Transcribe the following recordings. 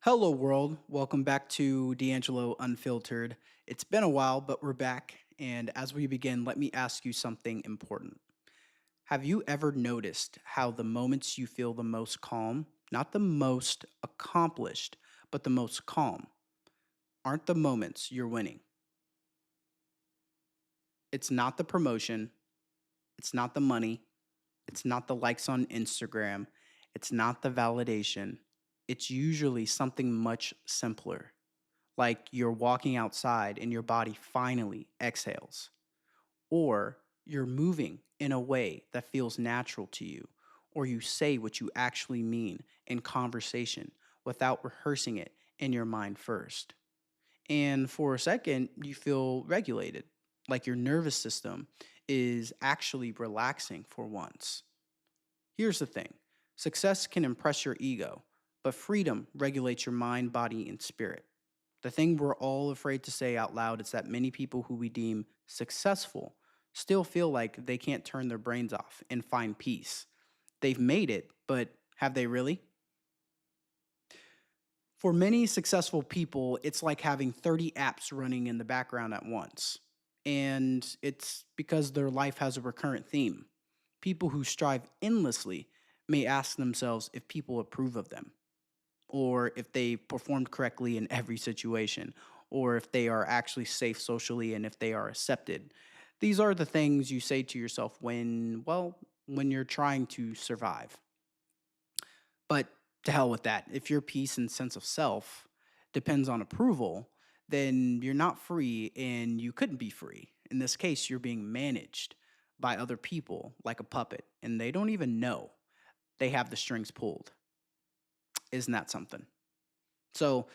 Hello, world. Welcome back to D'Angelo Unfiltered. It's been a while, but we're back. And as we begin, let me ask you something important. Have you ever noticed how the moments you feel the most calm, not the most accomplished, but the most calm, aren't the moments you're winning? It's not the promotion, it's not the money, it's not the likes on Instagram, it's not the validation. It's usually something much simpler, like you're walking outside and your body finally exhales, or you're moving in a way that feels natural to you, or you say what you actually mean in conversation without rehearsing it in your mind first. And for a second, you feel regulated, like your nervous system is actually relaxing for once. Here's the thing: success can impress your ego, but freedom regulates your mind, body, and spirit. The thing we're all afraid to say out loud is that many people who we deem successful still feel like they can't turn their brains off and find peace. They've made it, but have they really? For many successful people, it's like having 30 apps running in the background at once. And it's because their life has a recurrent theme. People who strive endlessly may ask themselves if people approve of them, or if they performed correctly in every situation, or if they are actually safe socially and if they are accepted. These are the things you say to yourself when you're trying to survive. But to hell with that. If your peace and sense of self depends on approval, then you're not free and you couldn't be free. In this case, you're being managed by other people like a puppet, and they don't even know they have the strings pulled. Isn't that something? So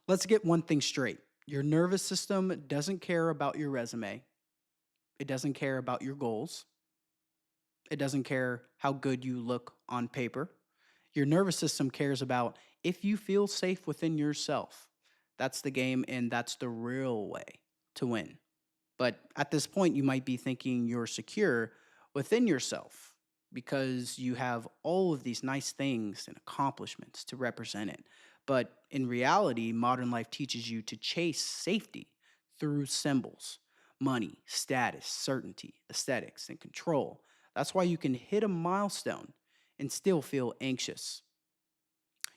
let's get one thing straight. Your nervous system doesn't care about your resume, it doesn't care about your goals, it doesn't care how good you look on paper. Your nervous system cares about if you feel safe within yourself. That's the game, and that's the real way to win. But at this point, you might be thinking you're secure within yourself because you have all of these nice things and accomplishments to represent it. But in reality, modern life teaches you to chase safety through symbols: money, status, certainty, aesthetics, and control. That's why you can hit a milestone and still feel anxious.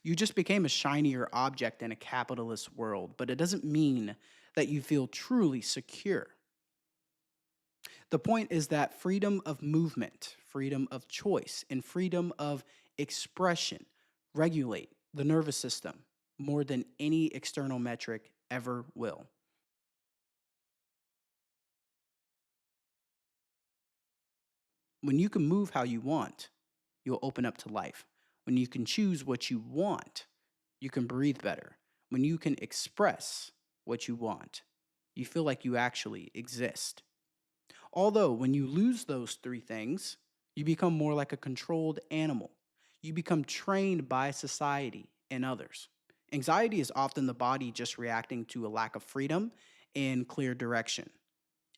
You just became a shinier object in a capitalist world, but it doesn't mean that you feel truly secure. The point is that freedom of movement, freedom of choice, and freedom of expression regulate the nervous system more than any external metric ever will. When you can move how you want, you'll open up to life. When you can choose what you want, you can breathe better. When you can express what you want, you feel like you actually exist. Although, when you lose those three things, you become more like a controlled animal. You become trained by society and others. Anxiety is often the body just reacting to a lack of freedom and clear direction.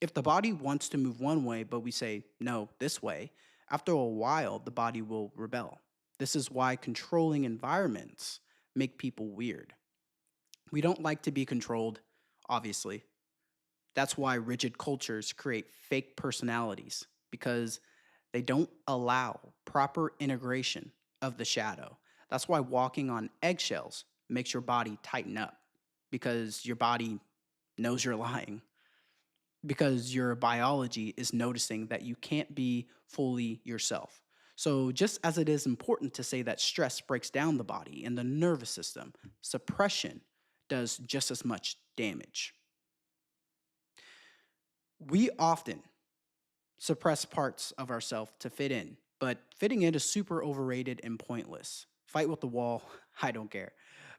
If the body wants to move one way, but we say, no, this way, after a while, the body will rebel. This is why controlling environments make people weird. We don't like to be controlled, obviously. That's why rigid cultures create fake personalities, because they don't allow proper integration of the shadow. That's why walking on eggshells makes your body tighten up, because your body knows you're lying, because your biology is noticing that you can't be fully yourself. So, just as it is important to say that stress breaks down the body and the nervous system, suppression does just as much damage. We often suppress parts of ourselves to fit in, but fitting in is super overrated and pointless. Fight with the wall, I don't care.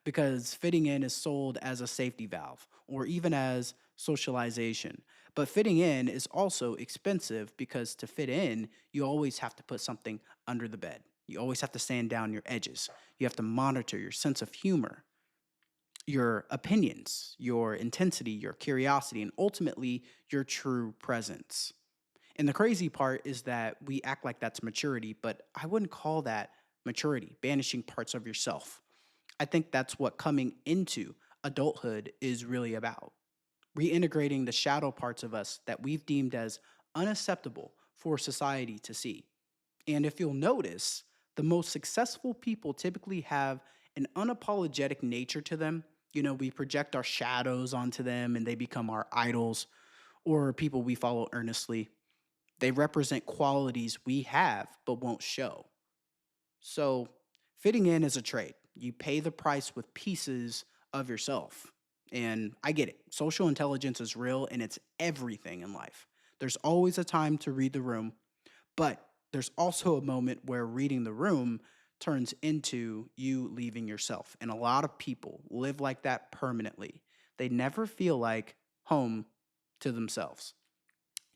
Because fitting in is sold as a safety valve or even as socialization. But fitting in is also expensive because to fit in, you always have to put something under the bed. You always have to sand down your edges. You have to monitor your sense of humor, your opinions, your intensity, your curiosity, and ultimately your true presence. And the crazy part is that we act like that's maturity, but I wouldn't call that maturity, banishing parts of yourself. I think that's what coming into adulthood is really about, reintegrating the shadow parts of us that we've deemed as unacceptable for society to see. And if you'll notice, the most successful people typically have an unapologetic nature to them. You know, we project our shadows onto them and they become our idols or people we follow earnestly. They represent qualities we have but won't show. So, fitting in is a trade. You pay the price with pieces of yourself. And I get it. Social intelligence is real and it's everything in life. There's always a time to read the room, but there's also a moment where reading the room turns into you leaving yourself. And a lot of people live like that permanently. They never feel like home to themselves.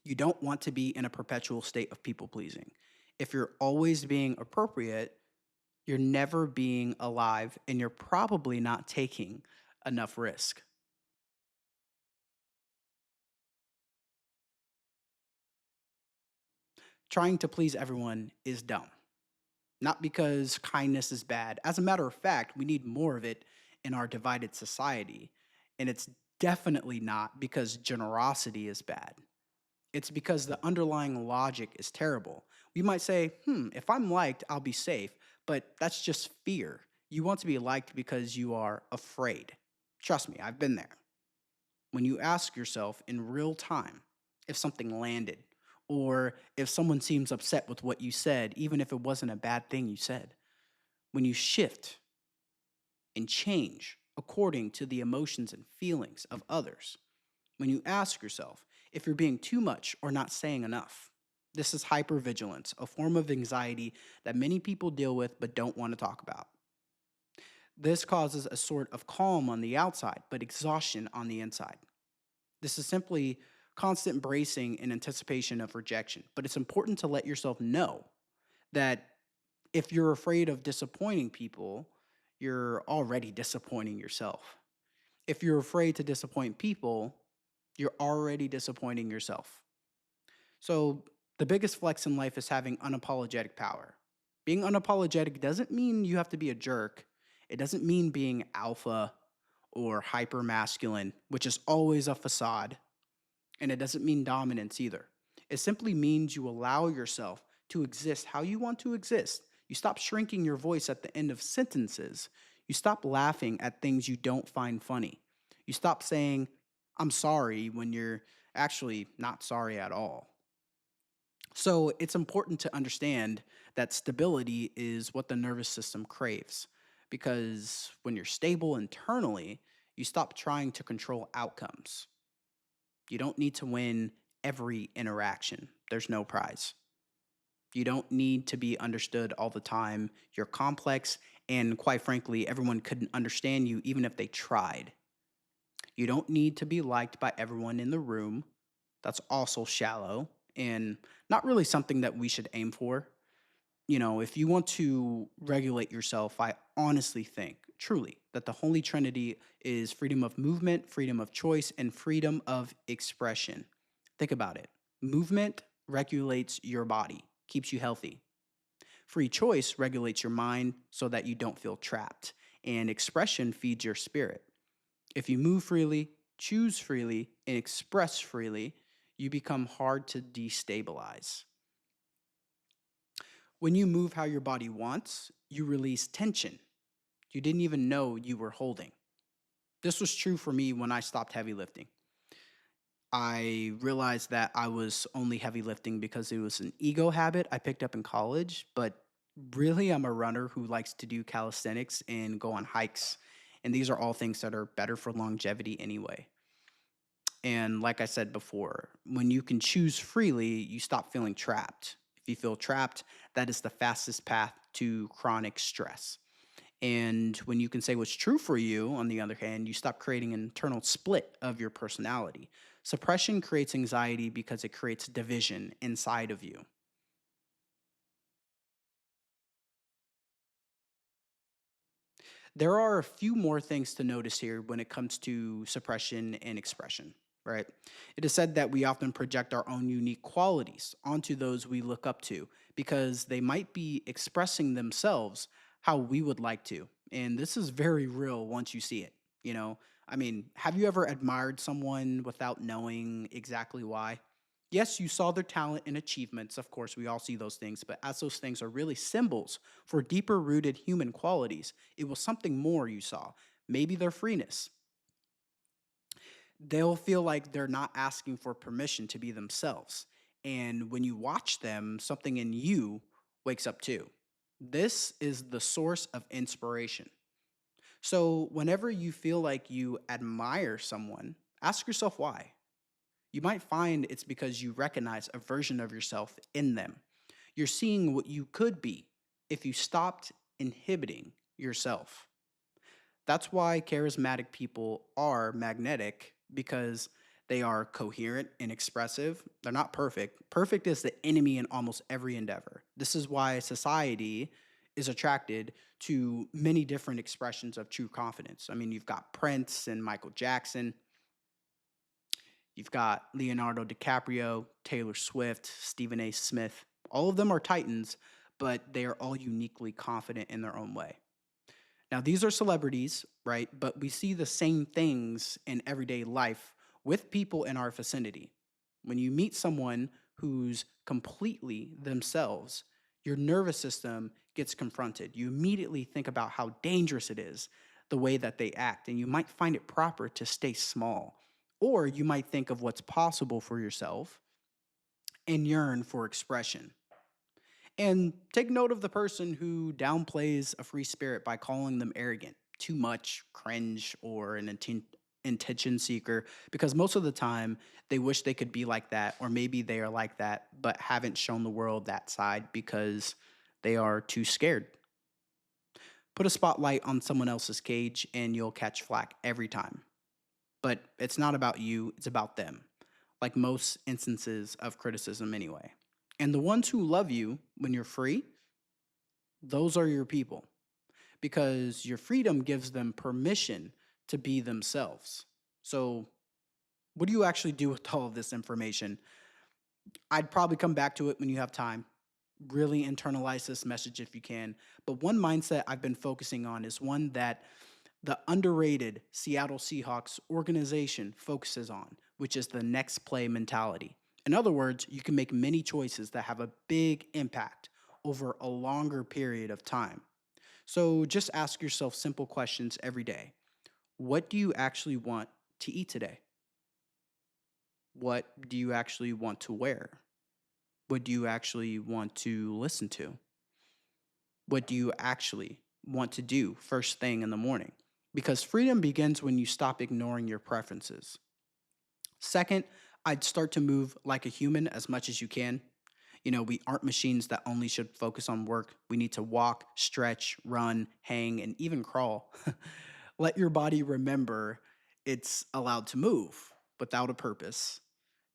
You don't want to be in a perpetual state of people pleasing. If you're always being appropriate, you're never being alive and you're probably not taking enough risk. Trying to please everyone is dumb, not because kindness is bad. As a matter of fact, we need more of it in our divided society. And it's definitely not because generosity is bad. It's because the underlying logic is terrible. We might say, if I'm liked, I'll be safe, but that's just fear. You want to be liked because you are afraid. Trust me, I've been there. When you ask yourself in real time if something landed, or if someone seems upset with what you said, even if it wasn't a bad thing you said, when you shift and change according to the emotions and feelings of others, when you ask yourself if you're being too much or not saying enough. This is hypervigilance, a form of anxiety that many people deal with but don't want to talk about. This causes a sort of calm on the outside, but exhaustion on the inside. This is simply constant bracing in anticipation of rejection. But it's important to let yourself know that if you're afraid of disappointing people, you're already disappointing yourself. If you're afraid to disappoint people, you're already disappointing yourself. So, the biggest flex in life is having unapologetic power. Being unapologetic doesn't mean you have to be a jerk. It doesn't mean being alpha or hyper masculine, which is always a facade. And it doesn't mean dominance either. It simply means you allow yourself to exist how you want to exist. You stop shrinking your voice at the end of sentences. You stop laughing at things you don't find funny. You stop saying, I'm sorry, when you're actually not sorry at all. So it's important to understand that stability is what the nervous system craves. Because when you're stable internally, you stop trying to control outcomes. You don't need to win every interaction. There's no prize. You don't need to be understood all the time. You're complex, and quite frankly, everyone couldn't understand you even if they tried. You don't need to be liked by everyone in the room. That's also shallow and not really something that we should aim for. You know, if you want to regulate yourself, I honestly think, truly, that the Holy Trinity is freedom of movement, freedom of choice, and freedom of expression. Think about it. Movement regulates your body, keeps you healthy. Free choice regulates your mind so that you don't feel trapped. And expression feeds your spirit. If you move freely, choose freely, and express freely, you become hard to destabilize. When you move how your body wants, you release tension you didn't even know you were holding. This was true for me when I stopped heavy lifting. I realized that I was only heavy lifting because it was an ego habit I picked up in college, but really I'm a runner who likes to do calisthenics and go on hikes. And these are all things that are better for longevity anyway. And like I said before, when you can choose freely, you stop feeling trapped. If you feel trapped, that is the fastest path to chronic stress. And when you can say what's true for you, on the other hand, you stop creating an internal split of your personality. Suppression creates anxiety because it creates division inside of you. There are a few more things to notice here when it comes to suppression and expression, right? It is said that we often project our own unique qualities onto those we look up to because they might be expressing themselves how we would like to. And this is very real once you see it. You know, I mean, have you ever admired someone without knowing exactly why? Yes, you saw their talent and achievements. Of course, we all see those things, but as those things are really symbols for deeper rooted human qualities, it was something more you saw. Maybe their freeness. They'll feel like they're not asking for permission to be themselves. And when you watch them, something in you wakes up too. This is the source of inspiration. So, whenever you feel like you admire someone, ask yourself why. You might find it's because you recognize a version of yourself in them. You're seeing what you could be if you stopped inhibiting yourself. That's why charismatic people are magnetic because they are coherent and expressive. They're not perfect. Perfect is the enemy in almost every endeavor. This is why society is attracted to many different expressions of true confidence. I mean, you've got Prince and Michael Jackson, you've got Leonardo DiCaprio, Taylor Swift, Stephen A. Smith. All of them are titans, but they are all uniquely confident in their own way. Now, these are celebrities, right? But we see the same things in everyday life with people in our vicinity. When you meet someone who's completely themselves, your nervous system gets confronted. You immediately think about how dangerous it is, the way that they act, and you might find it proper to stay small. Or you might think of what's possible for yourself and yearn for expression. And take note of the person who downplays a free spirit by calling them arrogant, too much, cringe, or an intention seeker, because most of the time they wish they could be like that, or maybe they are like that, but haven't shown the world that side because they are too scared. Put a spotlight on someone else's cage and you'll catch flack every time. But it's not about you, it's about them, like most instances of criticism anyway. And the ones who love you when you're free, those are your people because your freedom gives them permission to be themselves. So, what do you actually do with all of this information? I'd probably come back to it when you have time. Really internalize this message if you can. But one mindset I've been focusing on is one that the underrated Seattle Seahawks organization focuses on, which is the next play mentality. In other words, you can make many choices that have a big impact over a longer period of time. So just ask yourself simple questions every day. What do you actually want to eat today? What do you actually want to wear? What do you actually want to listen to? What do you actually want to do first thing in the morning? Because freedom begins when you stop ignoring your preferences. Second, I'd start to move like a human as much as you can. You know, we aren't machines that only should focus on work. We need to walk, stretch, run, hang, and even crawl. Let your body remember it's allowed to move without a purpose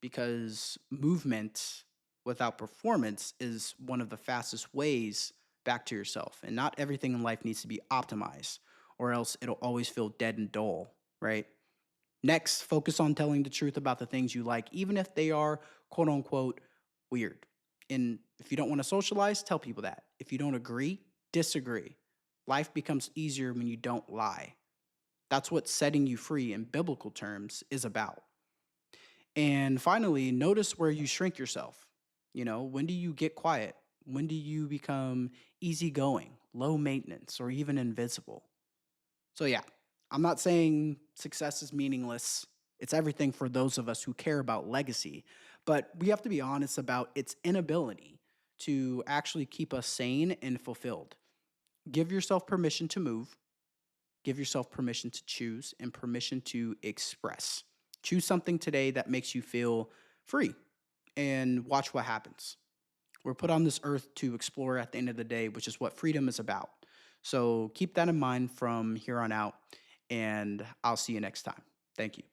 because movement without performance is one of the fastest ways back to yourself. And not everything in life needs to be optimized, or else it'll always feel dead and dull, right? Next, focus on telling the truth about the things you like, even if they are quote unquote weird. And if you don't want to socialize, tell people that. If you don't agree, disagree. Life becomes easier when you don't lie. That's what setting you free in biblical terms is about. And finally, notice where you shrink yourself. You know, when do you get quiet? When do you become easygoing, low maintenance, or even invisible? So, yeah, I'm not saying success is meaningless. It's everything for those of us who care about legacy. But we have to be honest about its inability to actually keep us sane and fulfilled. Give yourself permission to move, give yourself permission to choose, and permission to express. Choose something today that makes you feel free and watch what happens. We're put on this earth to explore at the end of the day, which is what freedom is about. So keep that in mind from here on out, and I'll see you next time. Thank you.